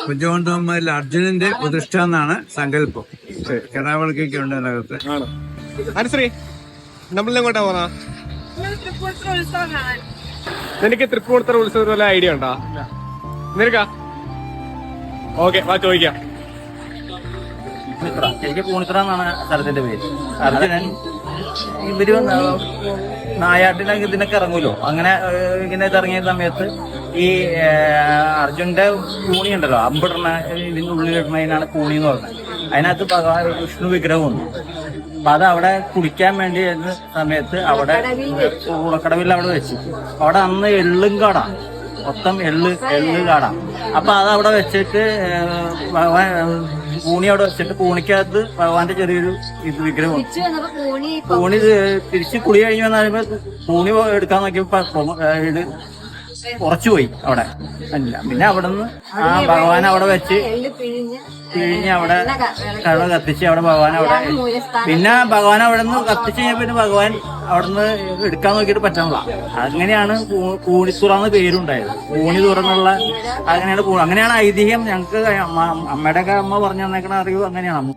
പഞ്ചമണ്ഡപന്മാരിൽ അർജുനന്റെ പ്രതിഷ്ഠ എന്നാണ് സങ്കല്പം. കിടാവിളക്കൊക്കെ ഉണ്ട് അതിനകത്ത്. അനുശ്രീ, നമ്മളെങ്ങോട്ടാ പോന്നാ? നിനക്ക് തൃപ്പൂണിത്തറ ഉത്സവത്തിൽ വല്ല ഐഡിയ ഉണ്ടോ നിനക്കാ? ഓക്കെ, വാ ചോദിക്കാം. എനിക്ക് പൂണിത്തറ എന്നാണ് സ്ഥലത്തിന്റെ പേര്. അർജുനൻ ഇവര് നായാട്ടിനൊക്കെ ഇതിനൊക്കെ ഇറങ്ങൂലോ. അങ്ങനെ ഇങ്ങനെ ഇറങ്ങിയ സമയത്ത് ഈ അർജുനന്റെ കൂണി ഉണ്ടല്ലോ, അമ്പിടണ ഇതിന്റെ ഉള്ളിലിടണതിനാണ് കൂണി എന്ന് പറഞ്ഞത്. അതിനകത്ത് ഭഗവാൻ വിഷ്ണു വിഗ്രഹമുണ്ട്. അപ്പൊ അത് അവിടെ കുടിക്കാൻ വേണ്ടി വരുന്ന സമയത്ത് അവിടെ കുളക്കടവിൽ അവിടെ വെച്ചു. അവിടെ അന്ന് എള്ളും കാടാ, മൊത്തം എള്ള് കാടാ. അപ്പൊ അത് അവിടെ വെച്ചിട്ട് ഭഗവാൻ കൂണി അവിടെ വെച്ചിട്ട് കൂണിക്കകത്ത് ഭഗവാന്റെ ചെറിയൊരു ഇത് വിഗ്രഹം. കൂണി തിരിച്ച് കുളി കഴിഞ്ഞ് വന്നപ്പോ കൂണി എടുക്കാൻ നോക്കിയപ്പോ ഇത് ഉറച്ചുപോയി അവിടെ. പിന്നെ അവിടെ നിന്ന് ആ ഭഗവാൻ അവിടെ വെച്ച് പിഴിഞ്ഞ് അവിടെ കട കത്തിച്ച് അവിടെ ഭഗവാൻ അവിടെ. പിന്നെ ഭഗവാൻ അവിടെ നിന്ന് കത്തിച്ച് കഴിഞ്ഞാൽ പിന്നെ ഭഗവാൻ അവിടെ നിന്ന് എടുക്കാൻ നോക്കിയിട്ട് പറ്റണില്ല. അങ്ങനെയാണ് കൂണിത്തുറ എന്ന് പേരുണ്ടായത്. കൂണി തുറന്നുള്ള അങ്ങനെയാണ് ഐതിഹ്യം. ഞങ്ങൾക്ക് അമ്മയുടെ ഒക്കെ അമ്മ പറഞ്ഞു തന്നേക്കണ അറിവ് അങ്ങനെയാണ്.